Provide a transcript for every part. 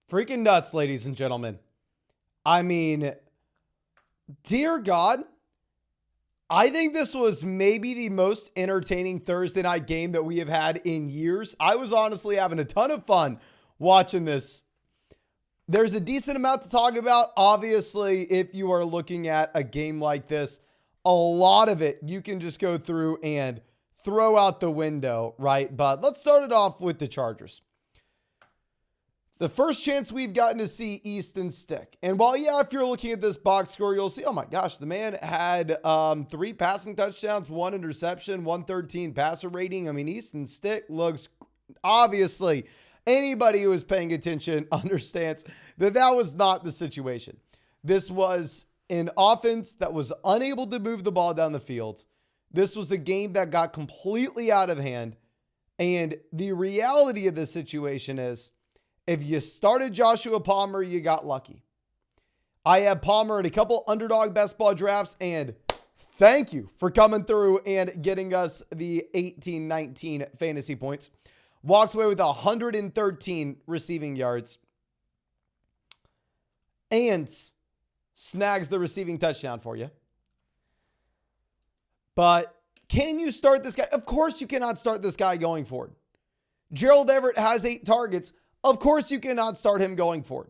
Freaking nuts, ladies and gentlemen. I mean, dear God, I think this was maybe the most entertaining Thursday night game that we have had in years. I was honestly having a ton of fun watching this. There's a decent amount to talk about. Obviously, if you are looking at a game like this, a lot of it you can just go through and throw out the window, right? But let's start it off with the Chargers. The first chance we've gotten to see Easton stick. And while, yeah, if you're looking at this box score, you'll see, oh my gosh, the man had 3 passing touchdowns, 1 interception, 113 passer rating. I mean, Easton stick looks, obviously, anybody who is paying attention understands that that was not the situation. This was an offense that was unable to move the ball down the field. This was a game that got completely out of hand. And the reality of the situation is, if you started Joshua Palmer, you got lucky. I have Palmer in a couple underdog best ball drafts, and thank you for coming through and getting us the 18-19 fantasy points. Walks away with 113 receiving yards and snags the receiving touchdown for you. But can you start this guy? Of course you cannot start this guy going forward. Gerald Everett has 8 targets. Of course you cannot start him going forward.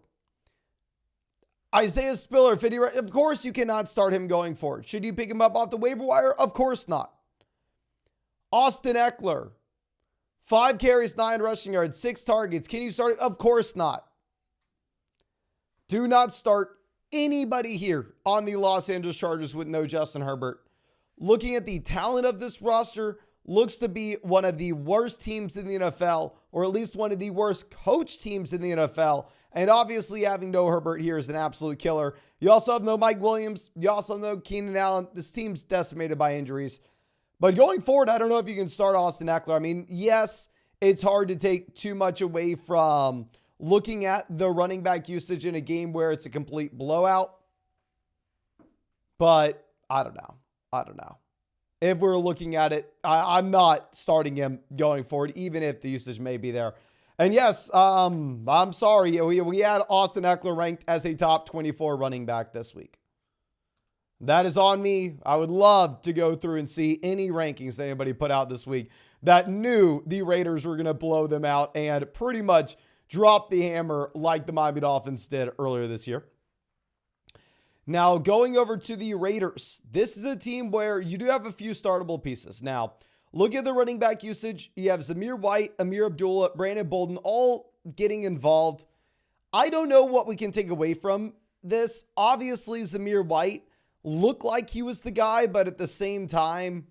Isaiah Spiller, 50, of course you cannot start him going forward. Should you pick him up off the waiver wire? Of course not. Austin Eckler, 5 carries, 9 rushing yards, 6 targets. Can you start it? Of course not. Do not start anybody here on the Los Angeles Chargers with no Justin Herbert. Looking at the talent of this roster, looks to be one of the worst teams in the NFL, or at least one of the worst coach teams in the NFL. And obviously having no Herbert here is an absolute killer. You also have no Mike Williams. You also have no Keenan Allen. This team's decimated by injuries. But going forward, I don't know if you can start Austin Eckler. I mean, yes, it's hard to take too much away from looking at the running back usage in a game where it's a complete blowout. But I don't know. If we're looking at it, I'm not starting him going forward, even if the usage may be there. And yes, I'm sorry. We had Austin Eckler ranked as a top 24 running back this week. That is on me. I would love to go through and see any rankings that anybody put out this week that knew the Raiders were going to blow them out and pretty much drop the hammer like the Miami Dolphins did earlier this year. Now, going over to the Raiders, this is a team where you do have a few startable pieces. Now, look at the running back usage. You have Zamir White, Amir Abdullah, Brandon Bolden, all getting involved. I don't know what we can take away from this. Obviously, Zamir White looked like he was the guy, but at the same time,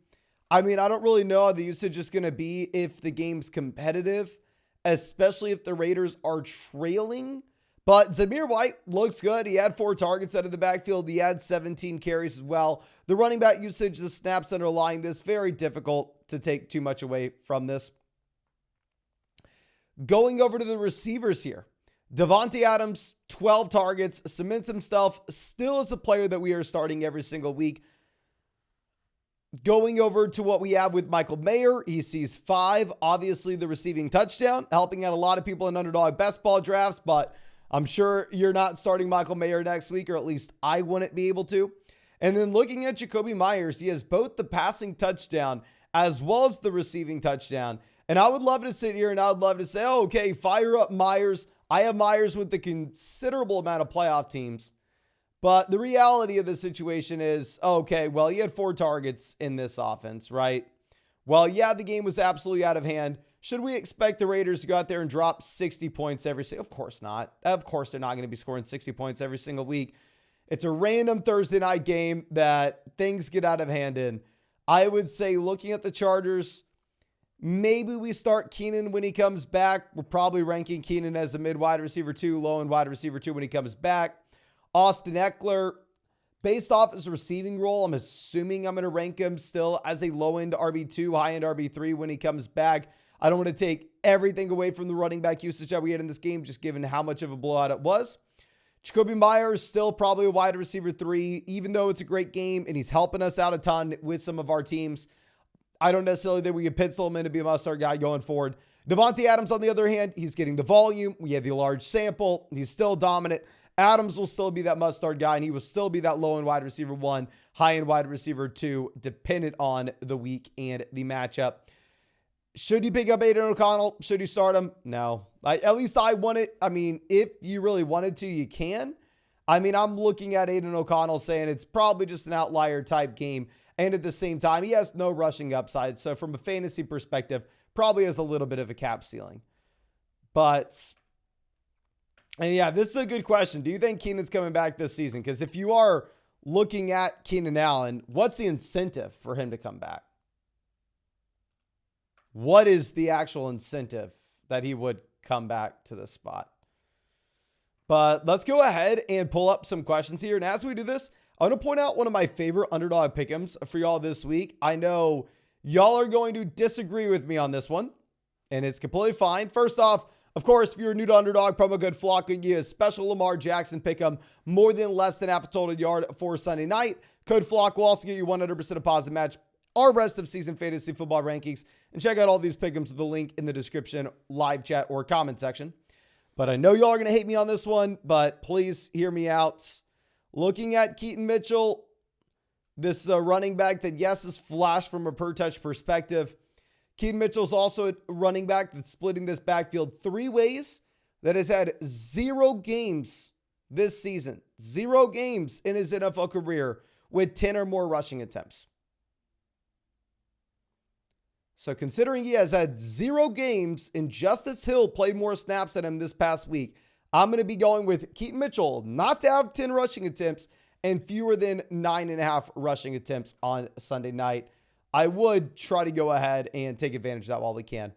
I mean, I don't really know how the usage is going to be if the game's competitive, especially if the Raiders are trailing. But Zamir White looks good. He had 4 targets out of the backfield. He had 17 carries as well. The running back usage, the snaps underlying this, very difficult to take too much away from this. Going over to the receivers here. Davante Adams, 12 targets, cements himself still as a player that we are starting every single week. Going over to what we have with Michael Mayer, he sees 5. Obviously, the receiving touchdown, helping out a lot of people in underdog best ball drafts, but I'm sure you're not starting Michael Mayer next week, or at least I wouldn't be able to. And then looking at Jacoby Myers, he has both the passing touchdown as well as the receiving touchdown. And I would love to sit here and I would love to say, oh, okay, fire up Myers. I have Myers with a considerable amount of playoff teams. But the reality of the situation is, okay, well, he had 4 targets in this offense, right? Well, yeah, the game was absolutely out of hand. Should we expect the Raiders to go out there and drop 60 points every single? Of course not. Of course they're not going to be scoring 60 points every single week. It's a random Thursday night game that things get out of hand in. I would say looking at the Chargers, maybe we start Keenan when he comes back. We're probably ranking Keenan as a mid wide receiver 2, low end wide receiver 2 when he comes back. Austin Eckler, based off his receiving role, I'm assuming I'm going to rank him still as a low end RB2, high end RB3 when he comes back. I don't want to take everything away from the running back usage that we had in this game, just given how much of a blowout it was. Jacoby Myers still probably a wide receiver 3, even though it's a great game and he's helping us out a ton with some of our teams. I don't necessarily think we can pencil him in to be a must-start guy going forward. Devontae Adams, on the other hand, he's getting the volume. We have the large sample. He's still dominant. Adams will still be that must-start guy, and he will still be that low-end wide receiver 1, high-end wide receiver 2, dependent on the week and the matchup. Should you pick up Aiden O'Connell? Should you start him? No. At least I want it. I mean, if you really wanted to, you can. I mean, I'm looking at Aiden O'Connell saying it's probably just an outlier type game. And at the same time, he has no rushing upside. So from a fantasy perspective, probably has a little bit of a cap ceiling. But, and yeah, this is a good question. Do you think Keenan's coming back this season? Because if you are looking at Keenan Allen, what's the incentive for him to come back? What is the actual incentive that he would come back to this spot? But let's go ahead and pull up some questions here. And as we do this, I want to point out one of my favorite underdog pick'ems for y'all this week. I know y'all are going to disagree with me on this one, and it's completely fine. First off, of course, if you're new to Underdog, promo code FLOCK will give you a special Lamar Jackson pick'em, more than less than half a total yard for Sunday night. Code FLOCK will also get you 100% deposit match our rest of season fantasy football rankings. And check out all these pick'ems with the link in the description, live chat, or comment section. But I know y'all are going to hate me on this one, but please hear me out. Looking at Keaton Mitchell, this is a running back that, yes, is flashed from a per-touch perspective. Keaton Mitchell's also a running back that's splitting this backfield 3 ways, that has had 0 games this season. 0 games in his NFL career with 10 or more rushing attempts. So considering he has had 0 games and Justice Hill played more snaps than him this past week, I'm going to be going with Keaton Mitchell not to have 10 rushing attempts and fewer than 9.5 rushing attempts on Sunday night. I would try to go ahead and take advantage of that while we can.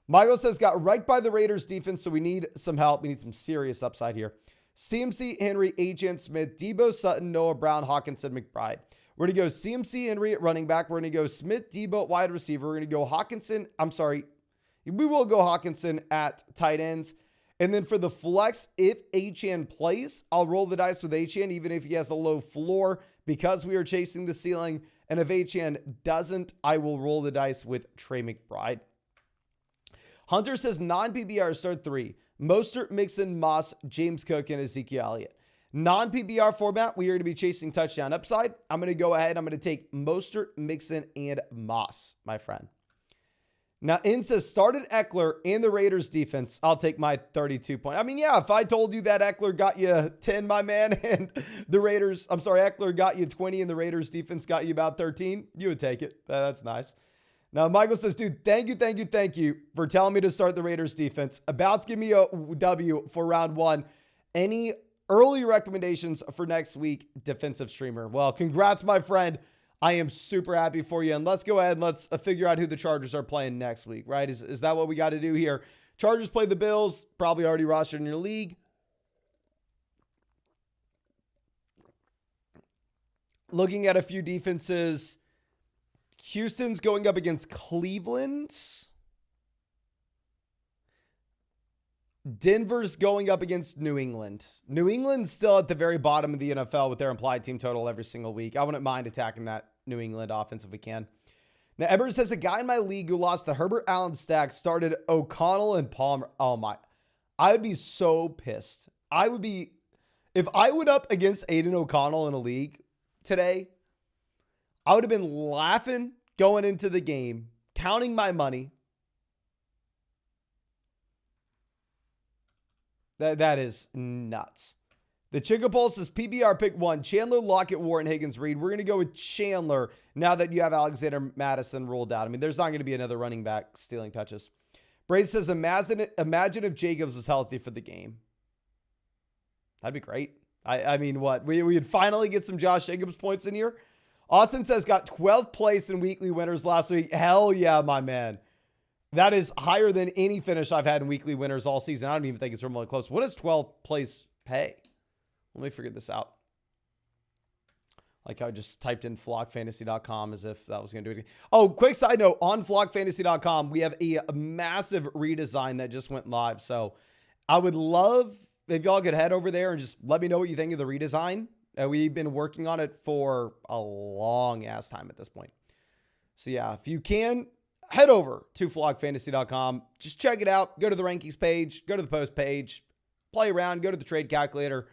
Michael says, got right by the Raiders defense, so we need some help. We need some serious upside here. CMC, Henry, Agent Smith, Debo, Sutton, Noah Brown, Hawkinson, McBride. We're going to go CMC, Henry at running back. We're going to go Smith, Debo at wide receiver. We're going to go Hawkinson. We will go Hawkinson at tight ends. And then for the flex, if Achane plays, I'll roll the dice with Achane, even if he has a low floor, because we are chasing the ceiling. And if Achane doesn't, I will roll the dice with Trey McBride. Hunter says non-PBR start 3. Mostert, Mixon, Moss, James Cook, and Ezekiel Elliott. Non-PBR format, we are going to be chasing touchdown upside. I'm going to go ahead. I'm going to take Mostert, Mixon, and Moss, my friend. Now, In says started Eckler and the Raiders defense. I'll take my 32 point. I mean, yeah, if I told you that Eckler got you 10, my man, and Eckler got you 20 and the Raiders defense got you about 13, you would take it. That's nice. Now, Michael says, dude, thank you for telling me to start the Raiders defense. About to give me a W for round 1. Any early recommendations for next week, defensive streamer? Well, congrats, my friend. I am super happy for you. And let's go ahead and let's figure out who the Chargers are playing next week, right? Is that what we got to do here? Chargers play the Bills, probably already rostered in your league. Looking at a few defenses, Houston's going up against Cleveland. Denver's going up against New England. New England's still at the very bottom of the NFL with their implied team total every single week. I wouldn't mind attacking that New England offense if we can. Now, Ebers says a guy in my league who lost the Herbert Allen stack started O'Connell and Palmer. Oh my. I would be so pissed. If I went up against Aiden O'Connell in a league today, I would have been laughing going into the game, counting my money. That is nuts. The Chicken Pulse is PBR pick 1. Chandler, Lockett, Warren, Higgins, Reed. We're going to go with Chandler now that you have Alexander Madison ruled out. I mean, there's not going to be another running back stealing touches. Brace says, imagine if Jacobs was healthy for the game. That'd be great. I mean, what? We'd finally get some Josh Jacobs points in here. Austin says, got 12th place in weekly winners last week. Hell yeah, my man. That is higher than any finish I've had in weekly winners all season. I don't even think it's remotely close. What does 12th place pay? Let me figure this out. Like I just typed in flockfantasy.com as if that was going to do it. Oh, quick side note. On flockfantasy.com, we have a massive redesign that just went live. So I would love if y'all could head over there and just let me know what you think of the redesign. We've been working on it for a long ass time at this point. So yeah, if you can, head over to flockfantasy.com. Just check it out. Go to the rankings page. Go to the post page. Play around. Go to the trade calculator,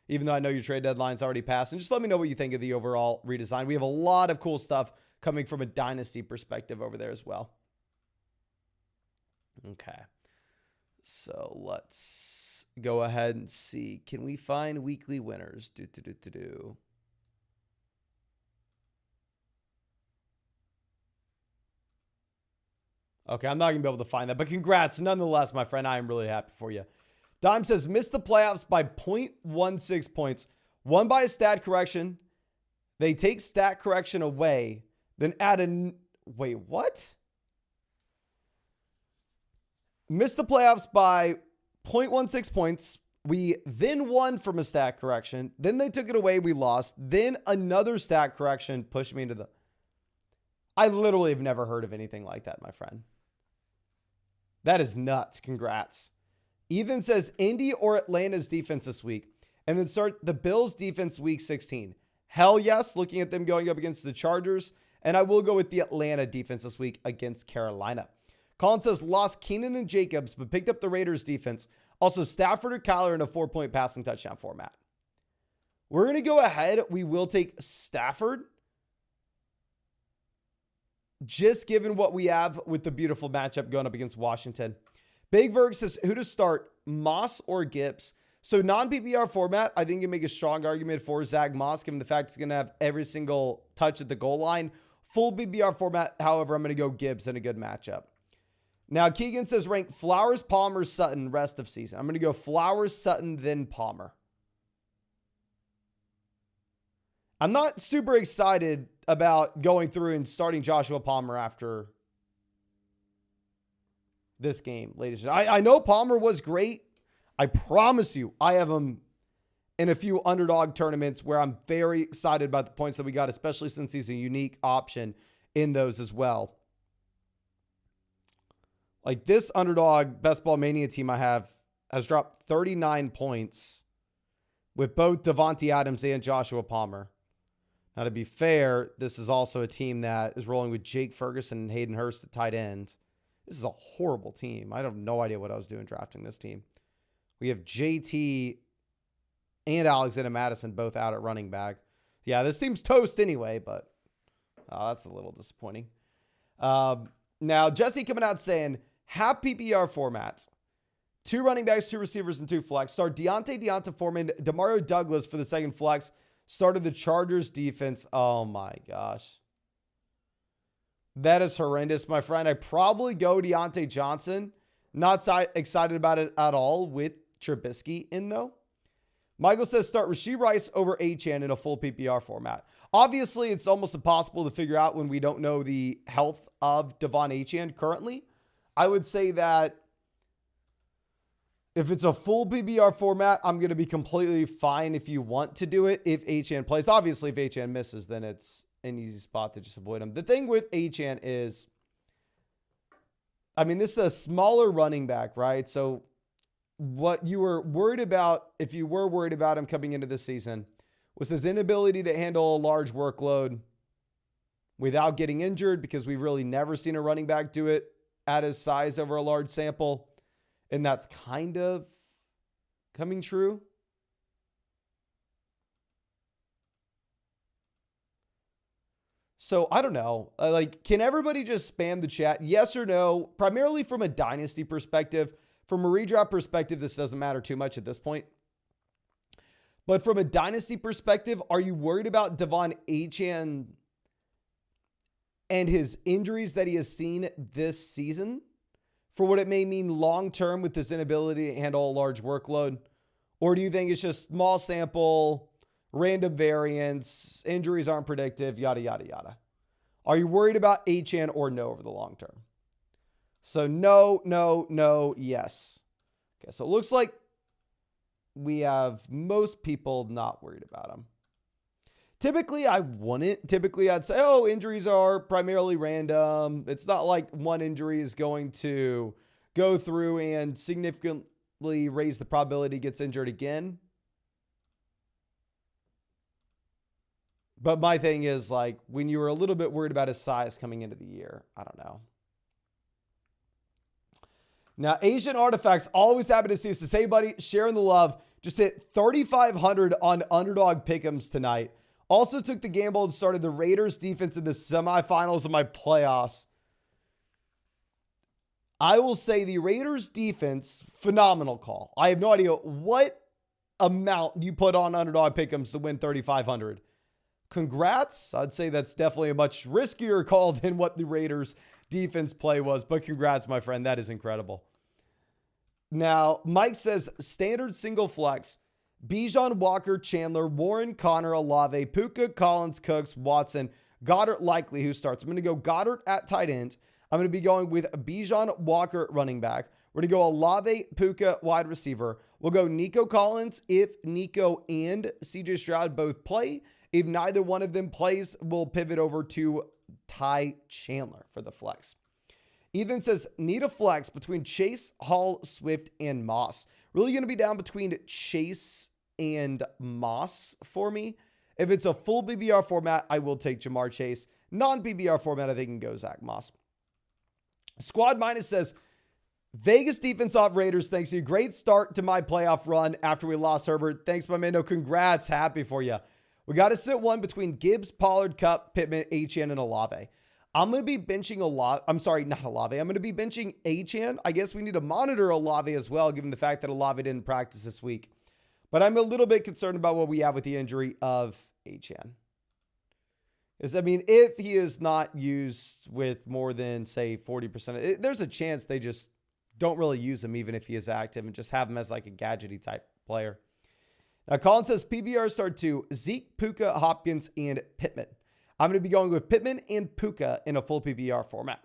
even though I know your trade deadline's already passed. And just let me know what you think of the overall redesign. We have a lot of cool stuff coming from a Dynasty perspective over there as well. Okay. So let's go ahead and see. Can we find weekly winners? Okay, I'm not going to be able to find that, but congrats. Nonetheless, my friend, I am really happy for you. Dime says, missed the playoffs by 0.16 points. Won by a stat correction. They take stat correction away, then add a... Wait, what? Missed the playoffs by 0.16 points. We then won from a stat correction. Then they took it away. We lost. Then another stat correction pushed me into the... I literally have never heard of anything like that, my friend. That is nuts. Congrats. Ethan says Indy or Atlanta's defense this week. And then start the Bills defense week 16. Hell yes. Looking at them going up against the Chargers. And I will go with the Atlanta defense this week against Carolina. Colin says lost Keenan and Jacobs, but picked up the Raiders defense. Also Stafford or Kyler in a 4-point passing touchdown format. We're going to go ahead. We will take Stafford. Just given what we have with the beautiful matchup going up against Washington. Big Verg says, who to start, Moss or Gibbs? So non-PPR format, I think you make a strong argument for Zach Moss, given the fact he's going to have every single touch at the goal line. Full PPR format, however, I'm going to go Gibbs in a good matchup. Now, Keegan says rank Flowers, Palmer, Sutton, rest of season. I'm going to go Flowers, Sutton, then Palmer. I'm not super excited about going through and starting Joshua Palmer after this game, ladies. I know Palmer was great. I promise you, I have him in a few underdog tournaments where I'm very excited about the points that we got, especially since he's a unique option in those as well. Like this underdog best ball mania team I have has dropped 39 points with both Devontae Adams and Joshua Palmer. Now, to be fair, this is also a team that is rolling with Jake Ferguson and Hayden Hurst at tight end. This is a horrible team. I have no idea what I was doing drafting this team. We have JT and Alexander Madison both out at running back. Yeah, this team's toast anyway, but that's a little disappointing. Now, Jesse coming out saying, half PPR formats. 2 running backs, 2 receivers, and 2 flex. Start Deonta Foreman, Demario Douglas for the second flex. Started the Chargers defense. Oh my gosh. That is horrendous, my friend. I probably go Deontay Johnson. Not excited about it at all with Trubisky in though. Michael says start Rashee Rice over Achane in a full PPR format. Obviously, it's almost impossible to figure out when we don't know the health of Devon Achane currently. I would say that if it's a full PPR format, I'm going to be completely fine if you want to do it. If Achane plays, obviously if Achane misses, then it's an easy spot to just avoid him. The thing with Achane is, I mean, this is a smaller running back, right? So what you were worried about, if you were worried about him coming into this season, was his inability to handle a large workload without getting injured, because we've really never seen a running back do it at his size over a large sample. And that's kind of coming true. So I don't know. Like, can everybody just spam the chat? Yes or no? Primarily from a dynasty perspective. From a redraft perspective, this doesn't matter too much at this point. But from a dynasty perspective, are you worried about Devon Achane and his injuries that he has seen this season, for what it may mean long-term with this inability to handle a large workload? Or do you think it's just small sample, random variance, injuries aren't predictive, yada, yada, yada? Are you worried about Achane or no over the long term? So no, no, no, yes. Okay, so it looks like we have most people not worried about him. Typically, I wouldn't. Typically, I'd say, oh, injuries are primarily random. It's not like one injury is going to go through and significantly raise the probability he gets injured again. But my thing is, like, when you were a little bit worried about his size coming into the year, I don't know. Now, Asian Artifacts, always happy to see us. Hey, buddy, sharing the love. Just hit 3,500 on Underdog Pick'ems tonight. Also took the gamble and started the Raiders defense in the semifinals of my playoffs. I will say the Raiders defense, phenomenal call. I have no idea what amount you put on Underdog Pick'ems to win 3,500. Congrats. I'd say that's definitely a much riskier call than what the Raiders defense play was, but congrats, my friend. That is incredible. Now, Mike says standard single flex. Bijan, Walker, Chandler, Warren, Connor, Olave, Puka, Collins, Cooks, Watson, Goddard likely who starts. I'm going to go Goddard at tight end. I'm going to be going with Bijan, Walker, running back. We're going to go Olave, Puka, wide receiver. We'll go Nico Collins if Nico and CJ Stroud both play. If neither one of them plays, we'll pivot over to Ty Chandler for the flex. Ethan says, need a flex between Chase, Hall, Swift, and Moss. Really going to be down between Chase and Moss for me. If it's a full BBR format, I will take Jamar Chase. Non-BBR format, I think can go Zach Moss. Squad Minus says, Vegas defense off Raiders. Thanks to you. Great start to my playoff run after we lost Herbert. Thanks, my man. No, congrats. Happy for you. We got to sit one between Gibbs, Pollard, Kupp, Pittman, Achane, and Olave. I'm going to be benching Olave. I'm sorry, not Olave. I'm going to be benching Achane. I guess we need to monitor Olave as well, given the fact that Olave didn't practice this week. But I'm a little bit concerned about what we have with the injury of Achane. Because, I mean, if he is not used with more than, say, 40%, there's a chance they just don't really use him, even if he is active, and just have him as like a gadgety type player. Now, Colin says PBR start to Zeke, Puka, Hopkins, and Pittman. I'm going to be going with Pittman and Puka in a full PBR format.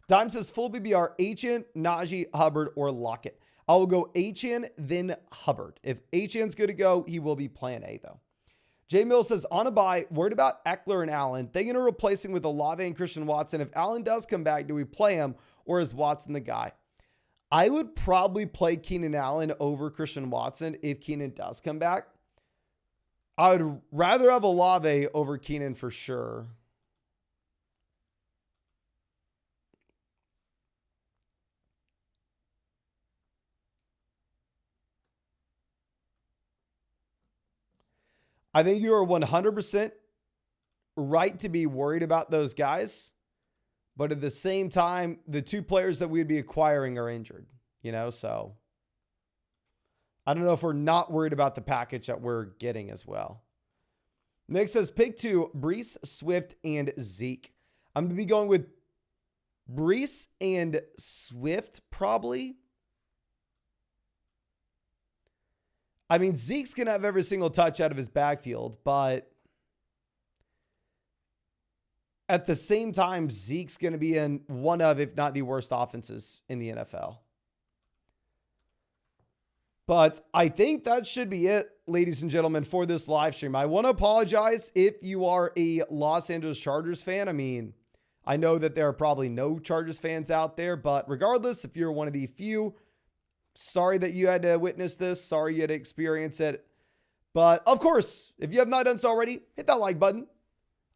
Dime says full PBR, Achane, Najee, Hubbard, or Lockett. I will go Achane, then Hubbard. If Achane's good to go, he will be plan A, though. J Mill says, on a bye, worried about Eckler and Allen. They're going to replace him with Olave and Christian Watson. If Allen does come back, do we play him, or is Watson the guy? I would probably play Keenan Allen over Christian Watson if Keenan does come back. I would rather have Olave over Keenan for sure. I think you are 100% right to be worried about those guys. But at the same time, the two players that we'd be acquiring are injured, so I don't know if we're not worried about the package that we're getting as well. Nick says, pick two, Breece, Swift, and Zeke. I'm going to be going with Breece and Swift probably. I mean, Zeke's going to have every single touch out of his backfield, but at the same time, Zeke's going to be in one of, if not the worst offenses in the NFL. But I think that should be it, ladies and gentlemen, for this live stream. I want to apologize if you are a Los Angeles Chargers fan. I mean, I know that there are probably no Chargers fans out there, but regardless, if you're one of the few, sorry that you had to witness this. Sorry you had to experience it. But of course, if you have not done so already, hit that like button.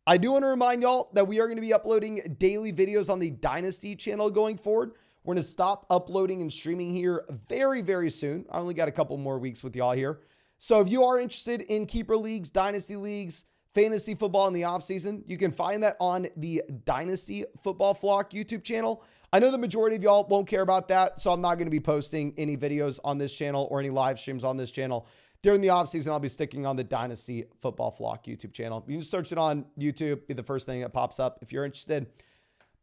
I do want to remind y'all that we are going to be uploading daily videos on the Dynasty channel going forward. We're going to stop uploading and streaming here very, very soon. I only got a couple more weeks with y'all here. So if you are interested in keeper leagues, dynasty leagues, fantasy football in the offseason, you can find that on the Dynasty Football Flock YouTube channel. I know the majority of y'all won't care about that, so I'm not going to be posting any videos on this channel or any live streams on this channel. During the offseason, I'll be sticking on the Dynasty Football Flock YouTube channel. You can search it on YouTube, be the first thing that pops up if you're interested.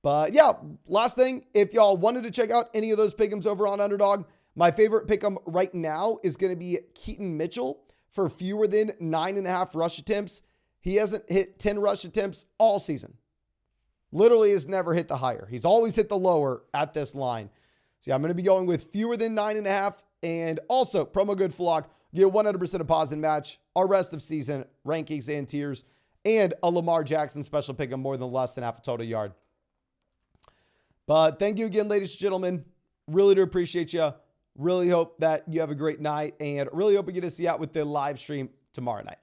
But yeah, last thing, if y'all wanted to check out any of those pick'ems over on Underdog, my favorite pick'em right now is going to be Keaton Mitchell for fewer than 9.5 rush attempts. He hasn't hit 10 rush attempts all season. Literally has never hit the higher. He's always hit the lower at this line. So yeah, I'm going to be going with fewer than 9.5. And also, promo code FLOCK, get 100% deposit match, our rest of season rankings and tiers, and a Lamar Jackson special pick'em more than less than half a total yard. But thank you again, ladies and gentlemen. Really do appreciate you. Really hope that you have a great night, and really hope we get to see you out with the live stream tomorrow night.